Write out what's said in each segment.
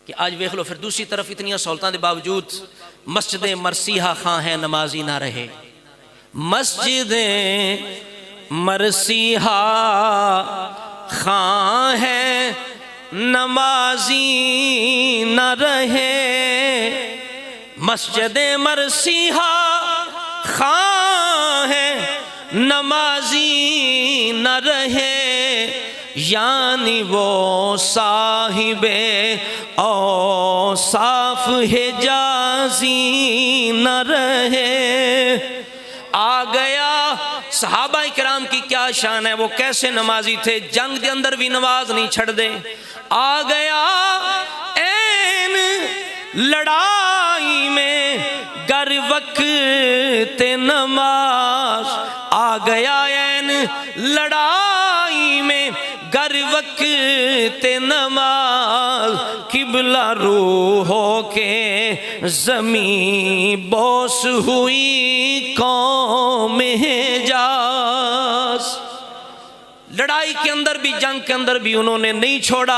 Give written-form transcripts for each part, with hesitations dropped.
कि आज वेख लो फिर दूसरी तरफ इतनी सहूलतों के बावजूद मस्जिद मरसीहा खां है नमाजी ना रहे। मस्जिद मरसीहा खां है नमाजी न रहे। मस्जिद मरसीहा खां है नमाजी न रहे, यानी वो साहिबे औसाफ हिजाज़ी न रहे। आ गया सहाबा किराम की क्या शान है, वो कैसे नमाजी थे, जंग के अंदर भी नमाज नहीं छड़ दे। आ गया ऐन लड़ाई में गर वक्त नमाज, आ गया ऐन लड़ाई में गर वक्त नमाज। किबला रूहो के ज़मीं बोस हुई कौम हिजाज़। लड़ाई के अंदर भी जंग के अंदर भी उन्होंने नहीं छोड़ा।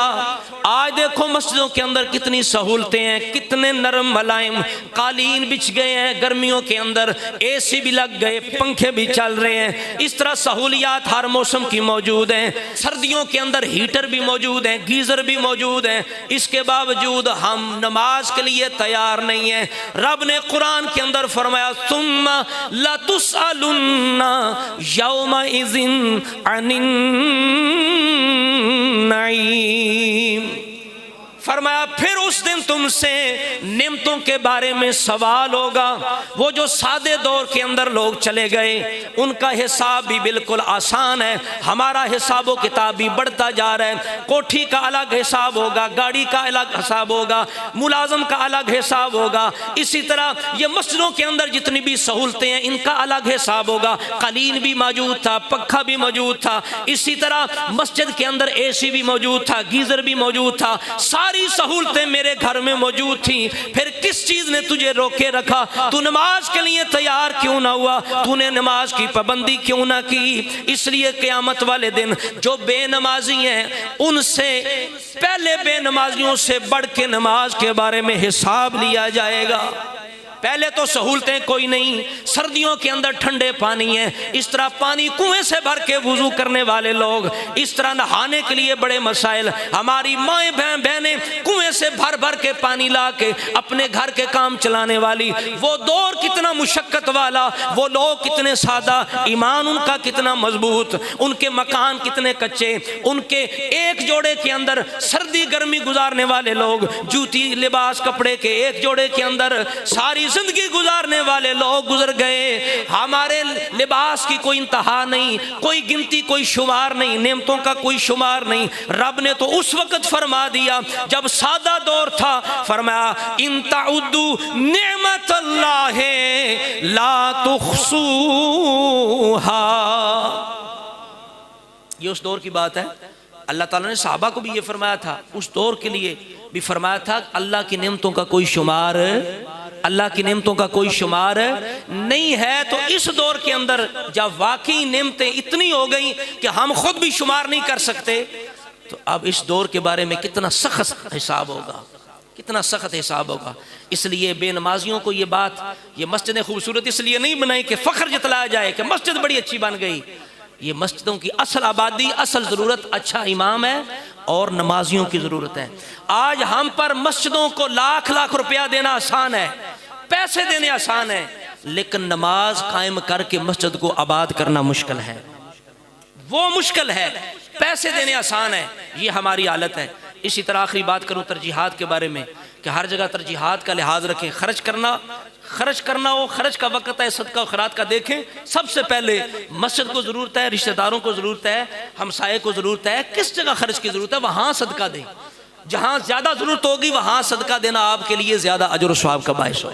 आज देखो मस्जिदों के अंदर कितनी सहूलतें हैं, कितने नरम मुलायम कालीन बिछ गए हैं, गर्मियों के अंदर एसी भी लग गए, पंखे भी चल रहे हैं। इस तरह सहूलियात हर मौसम की मौजूद हैं। सर्दियों के अंदर हीटर भी मौजूद हैं, गीज़र भी मौजूद हैं। इसके बावजूद हम नमाज के लिए तैयार नहीं हैं। रब ने कुरान के अंदर फरमाया सुम्मा लतुसअलुन्ना यौमइज़िन अनिन नईम। फरमाया फिर उस दिन तुमसे नेमतों के बारे में सवाल होगा। वो जो सादे दौर के अंदर लोग चले गए उनका हिसाब भी बिल्कुल आसान है, हमारा हिसाब व किताब भी बढ़ता जा रहा है। कोठी का अलग हिसाब होगा, गाड़ी का अलग हिसाब होगा, मुलाजम का अलग हिसाब होगा। इसी तरह ये मस्जिदों के अंदर जितनी भी सहूलतें हैं इनका अलग हिसाब होगा। कालीन भी मौजूद था, पक्खा भी मौजूद था, इसी तरह मस्जिद के अंदर एसी भी मौजूद था, गीजर भी मौजूद था, सारी सहूलतें मेरे घर में मौजूद थी। फिर किस चीज ने तुझे रोके रखा? तू नमाज के लिए तैयार क्यों ना हुआ? तूने नमाज की पाबंदी क्यों ना की? इसलिए क़यामत वाले दिन जो बेनमाजी हैं उनसे पहले बेनमाजियों से बढ़ के नमाज के बारे में हिसाब लिया जाएगा। पहले तो सहूलतें कोई नहीं, सर्दियों के अंदर ठंडे पानी है, इस तरह पानी कुएं से भर के वुजू करने वाले लोग, इस तरह नहाने के लिए बड़े मसाइल। हमारी माएँ बहनें कुएं से भर भर के पानी ला के अपने घर के काम चलाने वाली, वो दौर कितना मुशक्कत वाला, वो लोग कितने सादा, ईमान उनका कितना मजबूत, उनके मकान कितने कच्चे, उनके एक जोड़े के अंदर सर्दी गर्मी गुजारने वाले लोग, जूती लिबास कपड़े के एक जोड़े के अंदर सारी जिंदगी गुजारने वाले लोग गुजर गए। हमारे लिबास की कोई इंतहा नहीं, कोई गिनती कोई शुमार नहीं, नेमतों का कोई शुमार नहीं। रब ने तो उस वक्त फरमा दिया जब सादा दौर था, फरमाया इन ताउद्दू निअमतल्लाहि ला तुहसूहा। ये उस दौर की बात है। अल्लाह ताला ने सहाबा को भी ये फरमाया था, उस दौर के लिए भी फरमाया था अल्लाह की नेमतों का कोई शुमार, अल्लाह की नेमतों का कोई शुमार नहीं है। तो इस दौर के अंदर जब वाकई नेमतें इतनी हो गई कि हम खुद भी शुमार नहीं कर सकते, तो अब इस दौर के बारे में कितना सख्त हिसाब होगा, कितना सख्त हिसाब होगा। इसलिए बेनमाजियों को ये बात, ये मस्जिदें खूबसूरत इसलिए नहीं बनाई कि फ़ख्र जतलाया जाए कि मस्जिद बड़ी अच्छी बन गई। ये मस्जिदों की असल आबादी, असल ज़रूरत अच्छा इमाम है और नमाजियों की ज़रूरत है। आज हम पर मस्जिदों को लाख लाख रुपया देना आसान है, पैसे देने आसान है, लेकिन नमाज कायम करके मस्जिद को आबाद करना मुश्किल है। वो मुश्किल है, पैसे देने आसान है, ये हमारी हालत है। इसी तरह आखिरी बात करूं तरजीहात के बारे में कि हर जगह तरजीहात का लिहाज रखें। खर्च करना हो, खर्च का वक्त है, सदका और खैरात का देखें। सबसे पहले मस्जिद को ज़रूरत है, रिश्तेदारों को ज़रूरत है, हमसाये को ज़रूरत है, किस जगह खर्च की ज़रूरत है वहाँ सदका दें। जहाँ ज़्यादा ज़रूरत होगी वहाँ सदका देना आपके लिए ज़्यादा अजर और सवाब का बाइस हो।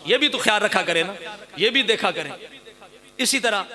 ये भी तो ख्याल रखा करें ना, ये भी देखा करें। इसी तरह